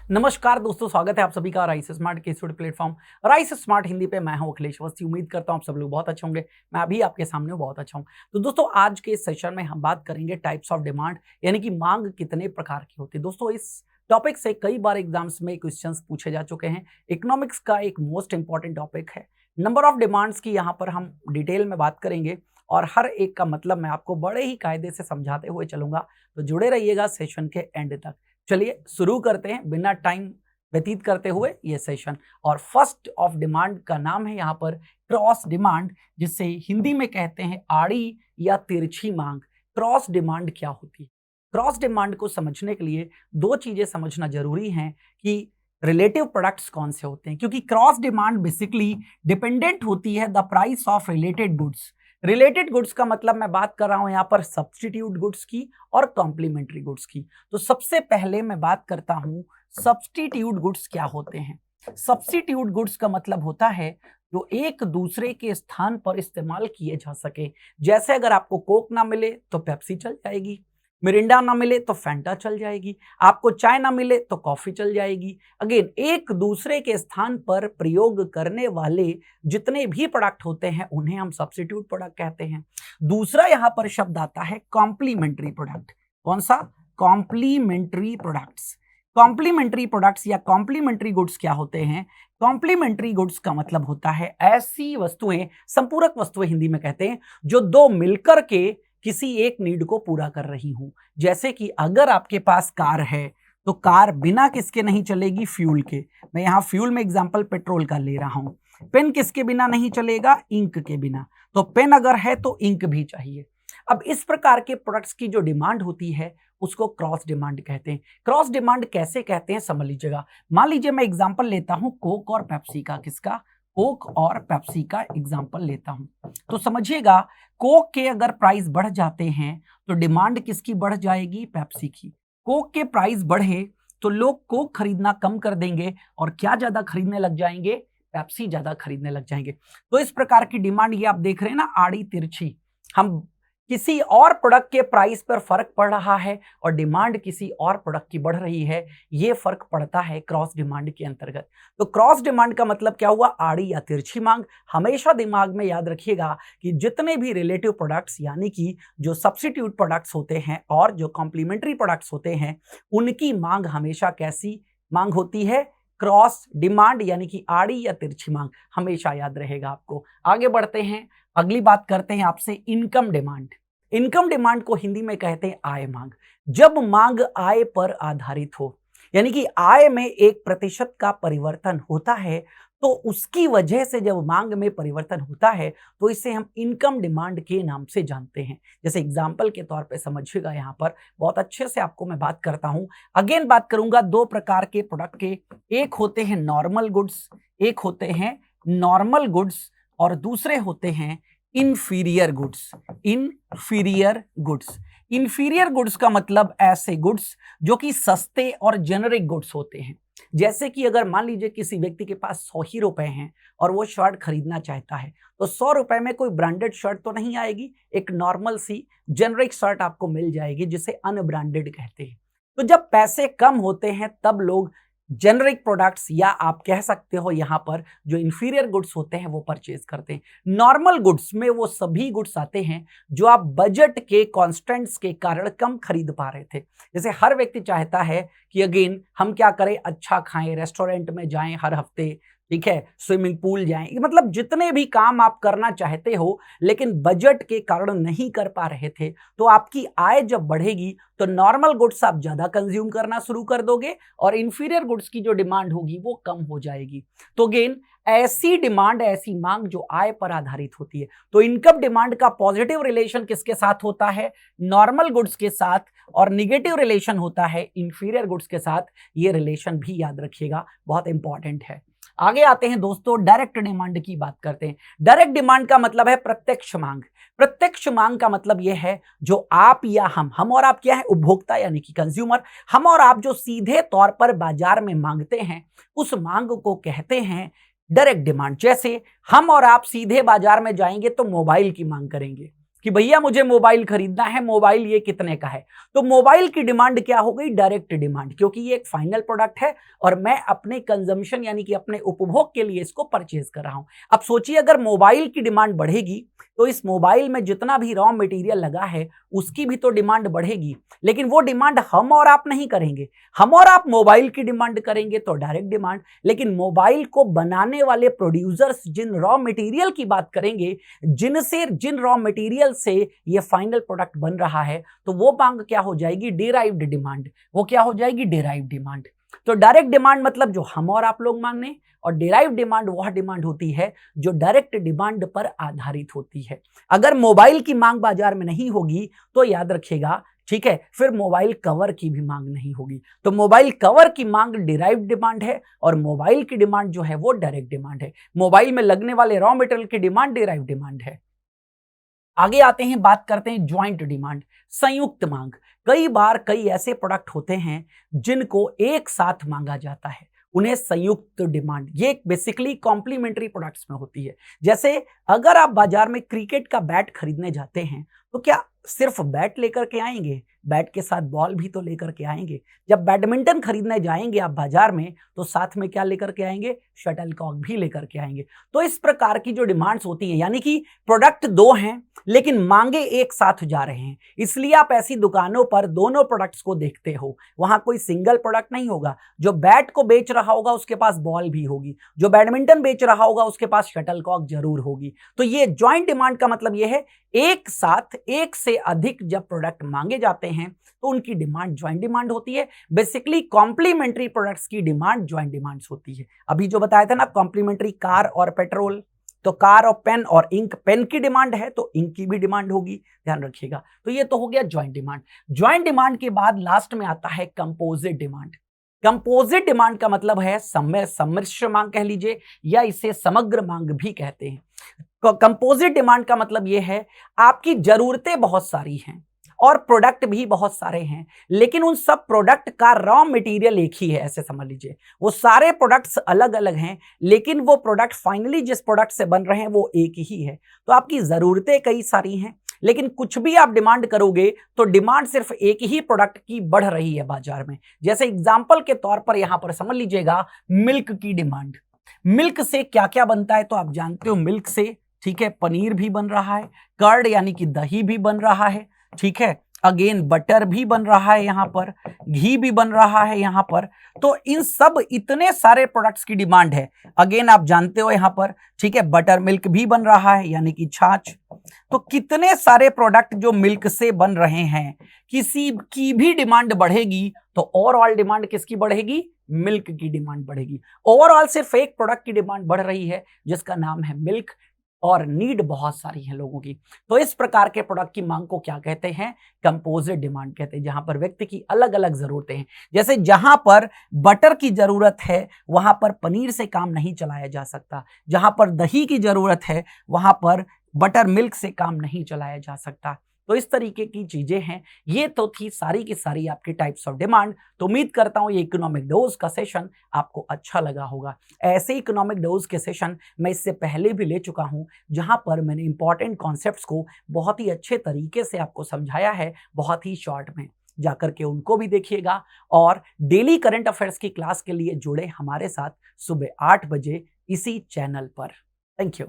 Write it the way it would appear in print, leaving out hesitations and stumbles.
नमस्कार दोस्तों, स्वागत है आप सभी का राइस स्मार्ट के studio platform rice smart Hindi पे। मैं हूं अखिलेश अवस्थी। उम्मीद करता हूं आप सब लोग बहुत अच्छे होंगे। मैं अभी आपके सामने बहुत अच्छा हूं। तो दोस्तों, आज के इस सेशन में हम बात करेंगे टाइप्स ऑफ डिमांड, यानी कि मांग कितने प्रकार की होती है। दोस्तों, इस टॉपिक से कई बार एग्जाम्स में क्वेश्चंस पूछे जा चुके हैं। इकोनॉमिक्स का एक मोस्ट इंपॉर्टेंट टॉपिक है। नंबर ऑफ डिमांड्स की यहाँ पर हम डिटेल में बात करेंगे और हर एक का मतलब मैं आपको बड़े ही कायदे से समझाते हुए चलूंगा। तो जुड़े रहिएगा सेशन के एंड तक। चलिए शुरू करते हैं बिना टाइम व्यतीत करते हुए ये सेशन। और फर्स्ट ऑफ डिमांड का नाम है यहाँ पर क्रॉस डिमांड, जिसे हिंदी में कहते हैं आड़ी या तिरछी मांग। क्रॉस डिमांड क्या होती है? क्रॉस डिमांड को समझने के लिए दो चीजें समझना जरूरी हैं कि रिलेटिव प्रोडक्ट्स कौन से होते हैं, क्योंकि क्रॉस डिमांड बेसिकली डिपेंडेंट होती है the price of related goods. Related goods का मतलब मैं बात कर रहा हूं यहाँ पर सब्स्टिट्यूट गुड्स की और कॉम्प्लीमेंट्री गुड्स की। तो सबसे पहले मैं बात करता हूं सब्स्टिट्यूट गुड्स क्या होते हैं। सब्स्टिट्यूट गुड्स का मतलब होता है जो एक दूसरे के स्थान पर इस्तेमाल किए जा सके। जैसे अगर आपको कोक ना मिले तो पेप्सी चल जाएगी, मिरिंडा ना मिले तो फैंटा चल जाएगी, आपको चाय ना मिले तो कॉफी चल जाएगी। अगेन, एक दूसरे के स्थान पर प्रयोग करने वाले जितने भी प्रोडक्ट होते हैं उन्हें हम सब्स्टिट्यूट प्रोडक्ट कहते हैं। दूसरा यहां पर शब्द आता है कॉम्प्लीमेंट्री प्रोडक्ट। कौन सा? Complementary products. कॉम्प्लीमेंट्री प्रोडक्ट्स या कॉम्प्लीमेंट्री गुड्स क्या होते हैं? कॉम्प्लीमेंट्री गुड्स का मतलब होता है ऐसी वस्तुएं, संपूरक वस्तुएं हिंदी में कहते हैं, जो दो मिलकर के किसी एक नीड को पूरा कर रही हूं। जैसे कि अगर आपके पास कार है तो कार बिना किसके नहीं चलेगी? फ्यूल के। मैं यहां फ्यूल में एग्जांपल पेट्रोल का ले रहा हूं। पेन किसके बिना नहीं चलेगा? इंक के बिना। तो पेन अगर है तो इंक भी चाहिए। अब इस प्रकार के प्रोडक्ट्स की जो डिमांड होती है उसको क्रॉस डिमांड कहते हैं। क्रॉस डिमांड कैसे कहते हैं समझ लीजिएगा। मान लीजिए मैं एग्जांपल लेता हूं कोक और पेप्सी का। किसका? कोक और पेप्सी का एग्जांपल लेता हूं। तो समझिएगा, कोक के अगर प्राइस बढ़ जाते हैं तो डिमांड किसकी बढ़ जाएगी? पेप्सी की। कोक के प्राइस बढ़े तो लोग कोक खरीदना कम कर देंगे और क्या ज्यादा खरीदने लग जाएंगे? पेप्सी ज्यादा खरीदने लग जाएंगे। तो इस प्रकार की डिमांड ये आप देख रहे हैं ना, आड़ी तिरछी। हम किसी और प्रोडक्ट के प्राइस पर फर्क पड़ रहा है और डिमांड किसी और प्रोडक्ट की बढ़ रही है, ये फर्क पड़ता है क्रॉस डिमांड के अंतर्गत। तो क्रॉस डिमांड का मतलब क्या हुआ? आड़ी या तिरछी मांग। हमेशा दिमाग में याद रखिएगा कि जितने भी रिलेटिव प्रोडक्ट्स यानी कि जो सब्स्टिट्यूट प्रोडक्ट्स होते हैं और जो कॉम्प्लीमेंट्री प्रोडक्ट्स होते हैं, उनकी मांग हमेशा कैसी मांग होती है? क्रॉस डिमांड, यानी कि आड़ी या तिरछी मांग। हमेशा याद रहेगा आपको। आगे बढ़ते हैं, अगली बात करते हैं आपसे इनकम डिमांड। इनकम डिमांड को हिंदी में कहते हैं आय मांग। जब मांग आय पर आधारित हो, यानी कि आय में 1% का परिवर्तन होता है, तो उसकी वजह से जब मांग में परिवर्तन होता है तो इसे हम इनकम डिमांड के नाम से जानते हैं। जैसे एग्जाम्पल के तौर पे समझिएगा, यहां पर बहुत अच्छे से आपको मैं बात करता हूं। अगेन बात करूंगा दो प्रकार के प्रोडक्ट के। एक होते हैं नॉर्मल गुड्स, एक होते हैं नॉर्मल गुड्स और दूसरे होते हैं inferior goods. Inferior goods. Inferior goods का मतलब ऐसे गुड्स जो कि सस्ते और जेनरिक गुड्स होते हैं। जैसे कि अगर मान लीजिए किसी व्यक्ति के पास 100 ही रुपए हैं और वो शर्ट खरीदना चाहता है, तो 100 रुपए में कोई ब्रांडेड शर्ट तो नहीं आएगी, एक नॉर्मल सी जेनरिक शर्ट आपको मिल जाएगी जिसे अनब्रांडेड कहते हैं। तो जब पैसे कम होते हैं तब लोग जेनरिक प्रोडक्ट्स या आप कह सकते हो यहां पर जो इंफीरियर गुड्स होते हैं वो परचेज करते हैं। नॉर्मल गुड्स में वो सभी गुड्स आते हैं जो आप बजट के कॉन्स्टेंट्स के कारण कम खरीद पा रहे थे। जैसे हर व्यक्ति चाहता है कि अगेन हम क्या करें, अच्छा खाएं, रेस्टोरेंट में जाएं हर हफ्ते, ठीक है, स्विमिंग पूल जाएं, मतलब जितने भी काम आप करना चाहते हो लेकिन बजट के कारण नहीं कर पा रहे थे, तो आपकी आय जब बढ़ेगी तो नॉर्मल गुड्स आप ज्यादा कंज्यूम करना शुरू कर दोगे और इंफीरियर गुड्स की जो डिमांड होगी वो कम हो जाएगी। तो अगेन ऐसी डिमांड, ऐसी मांग जो आय पर आधारित होती है। तो इनकम डिमांड का पॉजिटिव रिलेशन किसके साथ होता है? नॉर्मल गुड्स के साथ, और निगेटिव रिलेशन होता है इंफीरियर गुड्स के साथ। ये रिलेशन भी याद रखिएगा, बहुत इंपॉर्टेंट है। आगे आते हैं दोस्तों, डायरेक्ट डिमांड की बात करते हैं। डायरेक्ट डिमांड का मतलब है प्रत्यक्ष मांग। प्रत्यक्ष मांग का मतलब यह है जो आप या हम और आप क्या है? उपभोक्ता यानी कि कंज्यूमर। हम और आप जो सीधे तौर पर बाजार में मांगते हैं उस मांग को कहते हैं डायरेक्ट डिमांड। जैसे हम और आप सीधे बाजार में जाएंगे तो मोबाइल की मांग करेंगे, कि भैया मुझे मोबाइल खरीदना है, मोबाइल ये कितने का है। तो मोबाइल की डिमांड क्या हो गई, डायरेक्ट डिमांड, क्योंकि ये एक फाइनल प्रोडक्ट है और मैं अपने कंजम्पशन यानी कि अपने उपभोग के लिए इसको परचेज कर रहा हूं। अब सोचिए अगर मोबाइल की डिमांड बढ़ेगी तो इस मोबाइल में जितना भी रॉ मटेरियल लगा है उसकी भी तो डिमांड बढ़ेगी, लेकिन वो डिमांड हम और आप नहीं करेंगे। हम और आप मोबाइल की डिमांड करेंगे तो डायरेक्ट डिमांड, लेकिन मोबाइल को बनाने वाले प्रोड्यूसर्स जिन रॉ मटेरियल की बात करेंगे, जिन रॉ मटेरियल से ये फाइनल प्रोडक्ट बन रहा है, तो वो मांग क्या हो जाएगी, डिराइव्ड डिमांड। वो क्या हो जाएगी, डिराइव्ड डिमांड। तो डायरेक्ट डिमांड मतलब जो हम और आप लोग मांगने, और डिराइव्ड डिमांड वह डिमांड होती है जो डायरेक्ट डिमांड पर आधारित होती है। अगर मोबाइल की मांग बाजार में नहीं होगी तो याद रखिएगा, ठीक है, फिर मोबाइल कवर की भी मांग नहीं होगी। तो मोबाइल कवर की मांग डिराइव्ड डिमांड है और मोबाइल की डिमांड जो है वो डायरेक्ट डिमांड है। मोबाइल में लगने वाले रॉ मटेरियल की डिमांड डिराइव्ड डिमांड है। आगे आते हैं, बात करते हैं ज्वाइंट डिमांड, संयुक्त मांग। कई बार कई ऐसे प्रोडक्ट होते हैं जिनको एक साथ मांगा जाता है, उन्हें संयुक्त डिमांड, ये बेसिकली कॉम्प्लीमेंट्री प्रोडक्ट्स में होती है। जैसे अगर आप बाजार में क्रिकेट का बैट खरीदने जाते हैं तो क्या सिर्फ बैट लेकर के आएंगे, बैट के साथ बॉल भी तो लेकर के आएंगे। जब बैडमिंटन खरीदने जाएंगे आप बाजार में तो साथ में क्या लेकर के आएंगे, शटलकॉक भी लेकर के आएंगे। तो इस प्रकार की जो डिमांड्स होती है, यानी कि प्रोडक्ट दो हैं लेकिन मांगे एक साथ जा रहे हैं, इसलिए आप ऐसी दुकानों पर दोनों प्रोडक्ट्स को देखते हो। वहां कोई सिंगल प्रोडक्ट नहीं होगा। जो बैट को बेच रहा होगा उसके पास बॉल भी होगी, जो बैडमिंटन बेच रहा होगा उसके पास शटलकॉक जरूर होगी। तो ये ज्वाइंट डिमांड का मतलब ये है, एक साथ एक से अधिक जब प्रोडक्ट मांगे जाते हैं तो उनकी डिमांड ज्वाइंट डिमांड होती है। बेसिकली कॉम्प्लीमेंट्री प्रोडक्ट्स की डिमांड ज्वाइंट डिमांड्स होती है। अभी जो बताया था ना, कॉम्प्लीमेंट्री कार और पेट्रोल, तो कार और पेन और इंक, पेन की डिमांड है तो इंक की भी डिमांड होगी, ध्यान रखिएगा। तो ये तो हो गया ज्वाइंट डिमांड। ज्वाइंट डिमांड के बाद लास्ट में आता है कंपोजिट डिमांड। कंपोजिट डिमांड का मतलब है सम्मिश्र मांग कह लीजिए, या इसे समग्र मांग भी कहते हैं। कंपोजिट डिमांड का मतलब यह है, आपकी जरूरतें बहुत सारी हैं और प्रोडक्ट भी बहुत सारे हैं, लेकिन उन सब प्रोडक्ट का रॉ मटेरियल एक ही है, ऐसे समझ लीजिए। वो सारे प्रोडक्ट्स अलग अलग हैं लेकिन वो प्रोडक्ट फाइनली जिस प्रोडक्ट से बन रहे हैं वो एक ही है। तो आपकी जरूरतें कई सारी हैं, लेकिन कुछ भी आप डिमांड करोगे तो डिमांड सिर्फ एक ही प्रोडक्ट की बढ़ रही है बाजार में। जैसे एग्जांपल के तौर पर यहां पर समझ लीजिएगा, मिल्क की डिमांड। मिल्क से क्या क्या बनता है तो आप जानते हो, मिल्क से, ठीक है, पनीर भी बन रहा है, कर्ड यानी कि दही भी बन रहा है, ठीक है, अगेन बटर भी बन रहा है, यहां पर घी भी बन रहा है यहां पर। तो इन सब इतने सारे प्रोडक्ट्स की डिमांड है। अगेन आप जानते हो यहां पर, ठीक है, बटर मिल्क भी बन रहा है यानी कि छाछ। तो कितने सारे प्रोडक्ट जो मिल्क से बन रहे हैं, किसी की भी डिमांड बढ़ेगी तो ओवरऑल डिमांड किसकी बढ़ेगी, मिल्क की डिमांड बढ़ेगी। ओवरऑल सिर्फ एक प्रोडक्ट की डिमांड बढ़ रही है जिसका नाम है मिल्क, और नीड बहुत सारी है लोगों की। तो इस प्रकार के प्रोडक्ट की मांग को क्या कहते हैं, कंपोजिट डिमांड कहते हैं, जहां पर व्यक्ति की अलग अलग जरूरतें हैं। जैसे जहां पर बटर की जरूरत है वहां पर पनीर से काम नहीं चलाया जा सकता, जहां पर दही की जरूरत है वहां पर बटर मिल्क से काम नहीं चलाया जा सकता। तो इस तरीके की चीजें हैं। ये तो थी सारी की सारी आपकी टाइप्स ऑफ डिमांड। तो उम्मीद करता हूं ये इकोनॉमिक डोज का सेशन आपको अच्छा लगा होगा। ऐसे इकोनॉमिक डोज के सेशन मैं इससे पहले भी ले चुका हूं, जहां पर मैंने इंपॉर्टेंट कॉन्सेप्ट्स को बहुत ही अच्छे तरीके से आपको समझाया है, बहुत ही शॉर्ट में। जाकर के उनको भी देखिएगा और डेली करंट अफेयर्स की क्लास के लिए जुड़े हमारे साथ सुबह 8 बजे इसी चैनल पर। Thank you.